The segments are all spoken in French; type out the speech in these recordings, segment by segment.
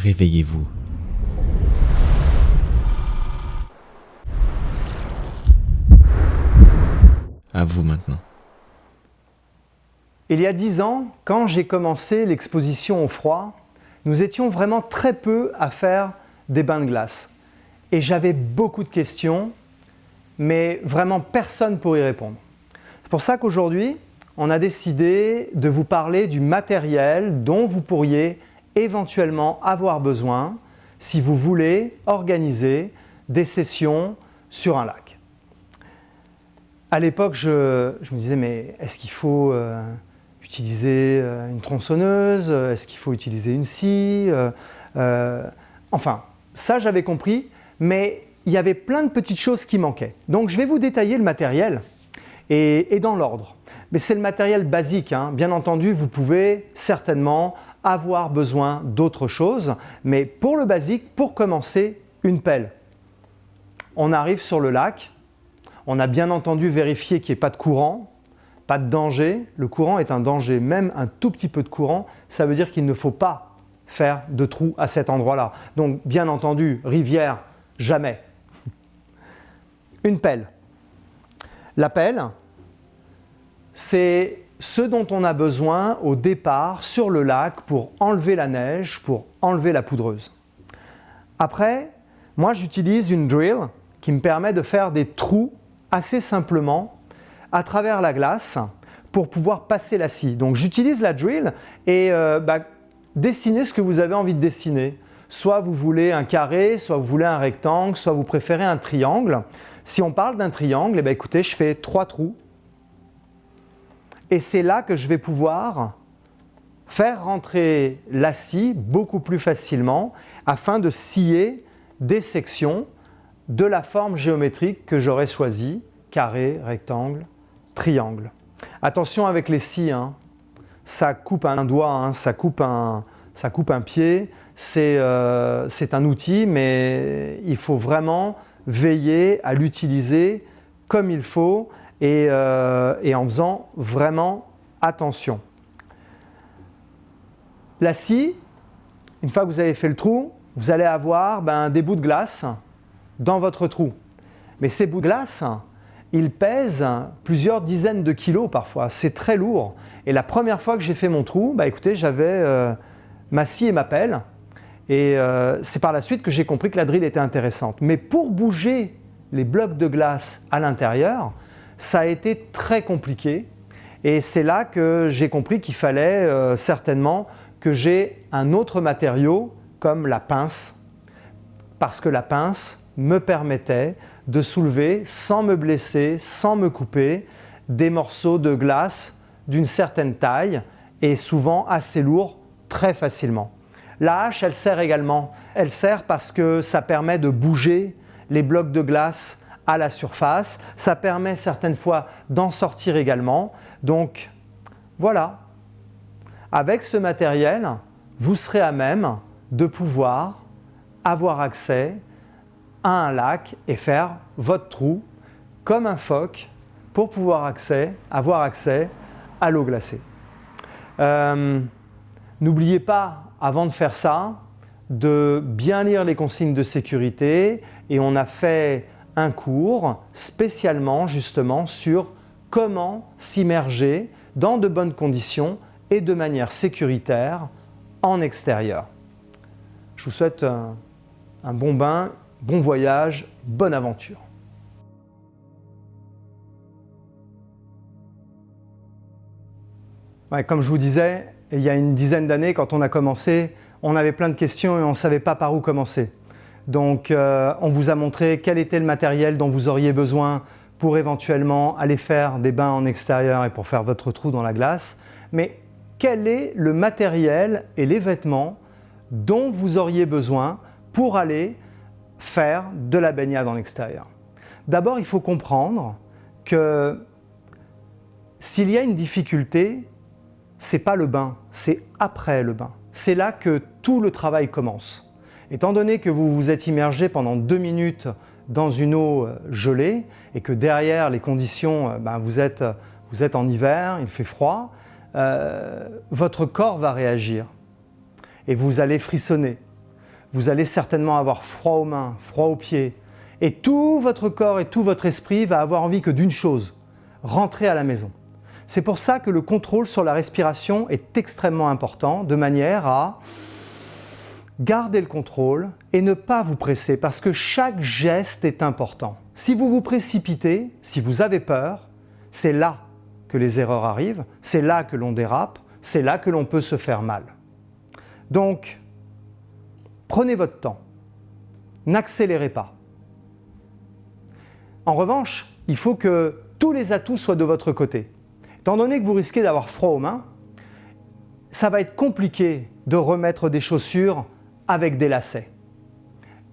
réveillez-vous. À vous maintenant. Il y a 10 ans, quand j'ai commencé l'exposition au froid, nous étions vraiment très peu à faire des bains de glace. Et j'avais beaucoup de questions, mais vraiment personne pour y répondre. C'est pour ça qu'aujourd'hui, on a décidé de vous parler du matériel dont vous pourriez éventuellement avoir besoin si vous voulez organiser des sessions sur un lac. À l'époque, je me disais, mais est-ce qu'il faut utiliser une tronçonneuse? Est-ce qu'il faut utiliser une scie? Enfin, ça j'avais compris, mais il y avait plein de petites choses qui manquaient. Donc je vais vous détailler le matériel et dans l'ordre. Mais c'est le matériel basique, hein. Bien entendu, vous pouvez certainement avoir besoin d'autre chose, mais pour le basique, pour commencer, une pelle. On arrive sur le lac, on a bien entendu vérifié qu'il n'y ait pas de courant, pas de danger. Le courant est un danger, même un tout petit peu de courant, ça veut dire qu'il ne faut pas faire de trou à cet endroit-là. Donc bien entendu, rivière, jamais. Une pelle. La pelle, c'est ce dont on a besoin au départ sur le lac pour enlever la neige, pour enlever la poudreuse. Après, moi j'utilise une drill qui me permet de faire des trous assez simplement à travers la glace pour pouvoir passer la scie. Donc j'utilise la drill et dessinez ce que vous avez envie de dessiner. Soit vous voulez un carré, soit vous voulez un rectangle, soit vous préférez un triangle. Si on parle d'un triangle, écoutez, je fais 3 trous. Et c'est là que je vais pouvoir faire rentrer la scie beaucoup plus facilement afin de scier des sections de la forme géométrique que j'aurais choisie, carré, rectangle, triangle. Attention avec les scies, hein. Ça coupe un doigt, hein, ça coupe un pied, c'est un outil, mais il faut vraiment veiller à l'utiliser comme il faut et en faisant vraiment attention. La scie, une fois que vous avez fait le trou, vous allez avoir des bouts de glace dans votre trou. Mais ces bouts de glace, ils pèsent plusieurs dizaines de kilos parfois, c'est très lourd. Et la première fois que j'ai fait mon trou, écoutez, j'avais ma scie et ma pelle. Et c'est par la suite que j'ai compris que la drill était intéressante. Mais pour bouger les blocs de glace à l'intérieur, ça a été très compliqué. Et c'est là que j'ai compris qu'il fallait certainement que j'ai un autre matériau comme la pince. Parce que la pince me permettait de soulever, sans me blesser, sans me couper, des morceaux de glace d'une certaine taille et souvent assez lourds très facilement. La hache, elle sert également. Elle sert parce que ça permet de bouger les blocs de glace à la surface. Ça permet certaines fois d'en sortir également. Donc voilà, avec ce matériel, vous serez à même de pouvoir avoir accès à un lac et faire votre trou comme un phoque pour pouvoir avoir accès à l'eau glacée. N'oubliez pas, avant de faire ça, de bien lire les consignes de sécurité et on a fait un cours spécialement justement sur comment s'immerger dans de bonnes conditions et de manière sécuritaire en extérieur. Je vous souhaite un bon bain, bon voyage, bonne aventure. Ouais, comme je vous disais, il y a une dizaine d'années, quand on a commencé, on avait plein de questions et on ne savait pas par où commencer. Donc on vous a montré quel était le matériel dont vous auriez besoin pour éventuellement aller faire des bains en extérieur et pour faire votre trou dans la glace. Mais quel est le matériel et les vêtements dont vous auriez besoin pour aller faire de la baignade en extérieur? D'abord, il faut comprendre que s'il y a une difficulté, ce n'est pas le bain, c'est après le bain. C'est là que tout le travail commence. Étant donné que vous vous êtes immergé pendant 2 minutes dans une eau gelée et que derrière les conditions, vous êtes en hiver, il fait froid, votre corps va réagir et vous allez frissonner. vous allez certainement avoir froid aux mains, froid aux pieds. Et tout votre corps et tout votre esprit va avoir envie que d'une chose, rentrer à la maison. C'est pour ça que le contrôle sur la respiration est extrêmement important, de manière à garder le contrôle et ne pas vous presser, parce que chaque geste est important. Si vous vous précipitez, si vous avez peur, c'est là que les erreurs arrivent, c'est là que l'on dérape, c'est là que l'on peut se faire mal. Donc, prenez votre temps, n'accélérez pas. En revanche, il faut que tous les atouts soient de votre côté. Étant donné que vous risquez d'avoir froid aux mains, ça va être compliqué de remettre des chaussures avec des lacets.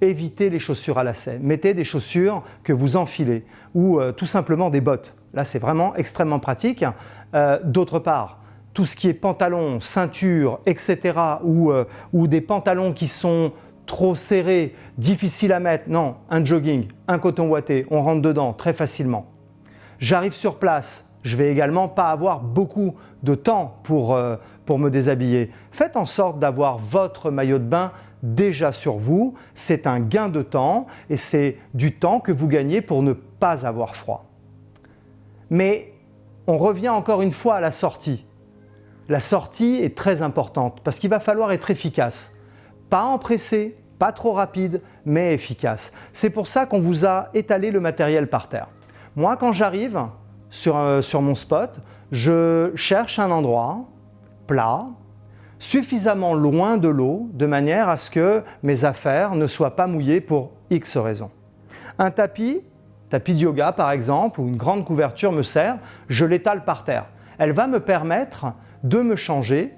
Évitez les chaussures à lacets. Mettez des chaussures que vous enfilez ou tout simplement des bottes. Là, c'est vraiment extrêmement pratique. D'autre part, tout ce qui est pantalon, ceinture, etc. ou des pantalons qui sont trop serrés, difficiles à mettre. Non, un jogging, un coton ouaté, on rentre dedans très facilement. J'arrive sur place, je vais également pas avoir beaucoup de temps pour me déshabiller. Faites en sorte d'avoir votre maillot de bain déjà sur vous. C'est un gain de temps et c'est du temps que vous gagnez pour ne pas avoir froid. Mais on revient encore une fois à la sortie. La sortie est très importante parce qu'il va falloir être efficace. Pas empressé, pas trop rapide, mais efficace. C'est pour ça qu'on vous a étalé le matériel par terre. Moi, quand j'arrive sur mon spot, je cherche un endroit plat, suffisamment loin de l'eau, de manière à ce que mes affaires ne soient pas mouillées pour X raisons. Un tapis de yoga par exemple, ou une grande couverture me sert, je l'étale par terre. Elle va me permettre de me changer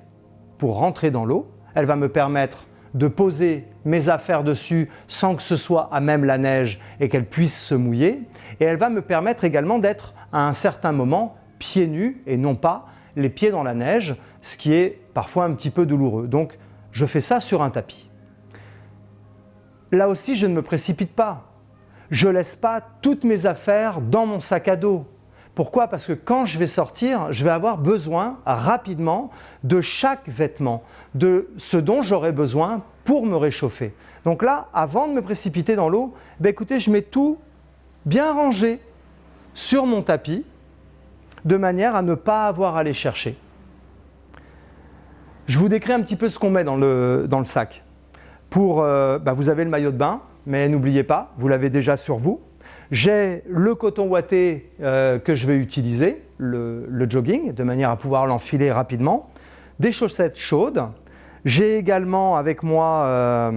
pour rentrer dans l'eau. Elle va me permettre de poser mes affaires dessus sans que ce soit à même la neige et qu'elles puissent se mouiller. Et elle va me permettre également d'être à un certain moment pieds nus et non pas les pieds dans la neige, ce qui est parfois un petit peu douloureux. Donc je fais ça sur un tapis. Là aussi, je ne me précipite pas. Je ne laisse pas toutes mes affaires dans mon sac à dos. Pourquoi ? Parce que quand je vais sortir, je vais avoir besoin rapidement de chaque vêtement, de ce dont j'aurai besoin pour me réchauffer. Donc là, avant de me précipiter dans l'eau, écoutez, je mets tout bien rangé sur mon tapis, de manière à ne pas avoir à les chercher. Je vous décris un petit peu ce qu'on met dans le sac. Vous avez le maillot de bain, mais n'oubliez pas, vous l'avez déjà sur vous. J'ai le coton ouaté que je vais utiliser, le jogging, de manière à pouvoir l'enfiler rapidement. Des chaussettes chaudes. J'ai également avec moi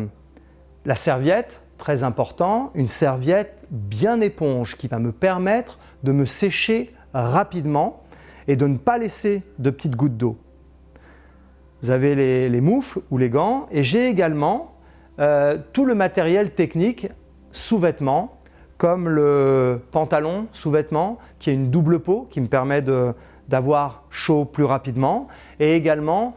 la serviette, très important, une serviette bien éponge qui va me permettre de me sécher rapidement et de ne pas laisser de petites gouttes d'eau. Vous avez les moufles ou les gants et j'ai également tout le matériel technique sous-vêtements comme le pantalon sous-vêtements qui est une double peau qui me permet d'avoir chaud plus rapidement et également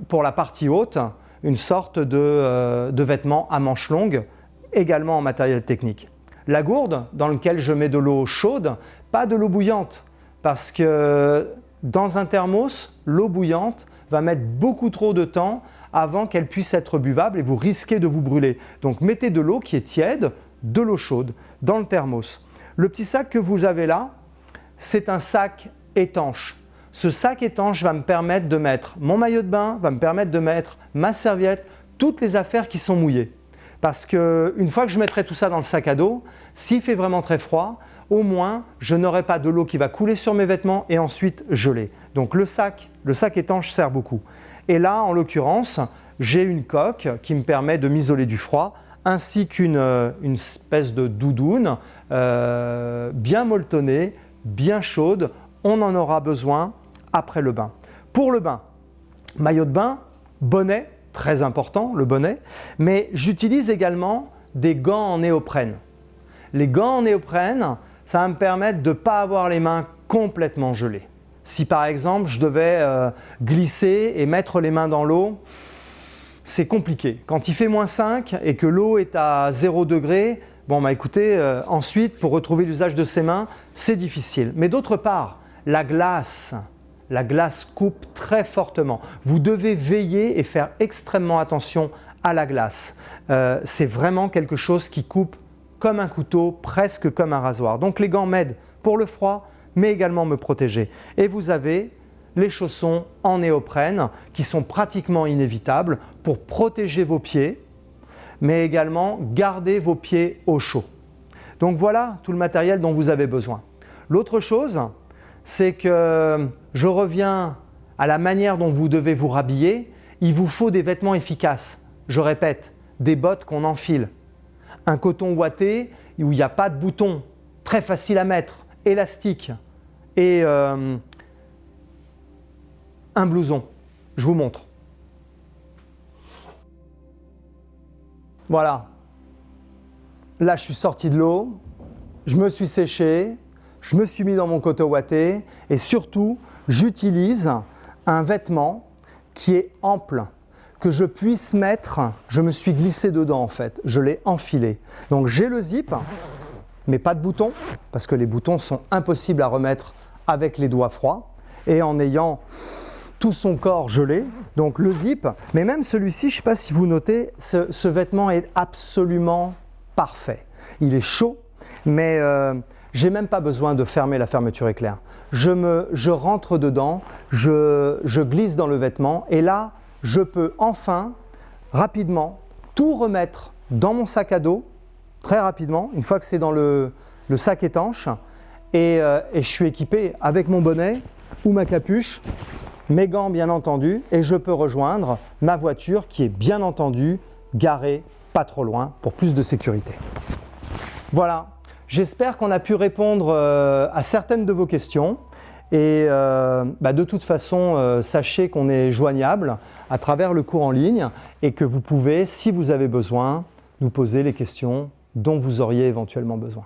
pour la partie haute une sorte de vêtement à manches longues également en matériel technique. La gourde dans laquelle je mets de l'eau chaude, pas de l'eau bouillante parce que dans un thermos, l'eau bouillante va mettre beaucoup trop de temps avant qu'elle puisse être buvable et vous risquez de vous brûler. Donc mettez de l'eau qui est tiède, de l'eau chaude dans le thermos. Le petit sac que vous avez là, c'est un sac étanche. Ce sac étanche va me permettre de mettre mon maillot de bain, va me permettre de mettre ma serviette, toutes les affaires qui sont mouillées. Parce qu'une fois que je mettrai tout ça dans le sac à dos, s'il fait vraiment très froid, au moins je n'aurai pas de l'eau qui va couler sur mes vêtements et ensuite geler. Donc le sac étanche sert beaucoup. Et là, en l'occurrence, j'ai une coque qui me permet de m'isoler du froid, ainsi qu'une espèce de doudoune bien molletonnée, bien chaude. On en aura besoin après le bain. Pour le bain, maillot de bain, bonnet, très important le bonnet, mais j'utilise également des gants en néoprène. Les gants en néoprène, ça va me permettre de ne pas avoir les mains complètement gelées. Si par exemple je devais glisser et mettre les mains dans l'eau, c'est compliqué. Quand il fait -5 et que l'eau est à 0 degré, écoutez, ensuite pour retrouver l'usage de ses mains, c'est difficile. Mais d'autre part, la glace coupe très fortement. Vous devez veiller et faire extrêmement attention à la glace. C'est vraiment quelque chose qui coupe comme un couteau, presque comme un rasoir. Donc les gants m'aident pour le froid, mais également me protéger. Et vous avez les chaussons en néoprène qui sont pratiquement inévitables pour protéger vos pieds, mais également garder vos pieds au chaud. Donc voilà tout le matériel dont vous avez besoin. L'autre chose, c'est que je reviens à la manière dont vous devez vous rhabiller. Il vous faut des vêtements efficaces. Je répète, des bottes qu'on enfile. Un coton ouaté où il n'y a pas de boutons, très facile à mettre, élastique. Et un blouson. Je vous montre. Voilà. Là, je suis sorti de l'eau, je me suis séché, je me suis mis dans mon coton ouaté et surtout, j'utilise un vêtement qui est ample, que je puisse mettre, je me suis glissé dedans en fait, je l'ai enfilé. Donc j'ai le zip, mais pas de boutons, parce que les boutons sont impossibles à remettre avec les doigts froids et en ayant tout son corps gelé, donc le zip, mais même celui-ci, je ne sais pas si vous notez, ce vêtement est absolument parfait. Il est chaud, mais j'ai même pas besoin de fermer la fermeture éclair. Je rentre dedans, je glisse dans le vêtement et là, je peux enfin, rapidement, tout remettre dans mon sac à dos, très rapidement, une fois que c'est dans le sac étanche, et je suis équipé avec mon bonnet ou ma capuche, mes gants bien entendu, et je peux rejoindre ma voiture qui est bien entendu garée pas trop loin pour plus de sécurité. Voilà, j'espère qu'on a pu répondre à certaines de vos questions et de toute façon, sachez qu'on est joignable à travers le cours en ligne et que vous pouvez, si vous avez besoin, nous poser les questions dont vous auriez éventuellement besoin.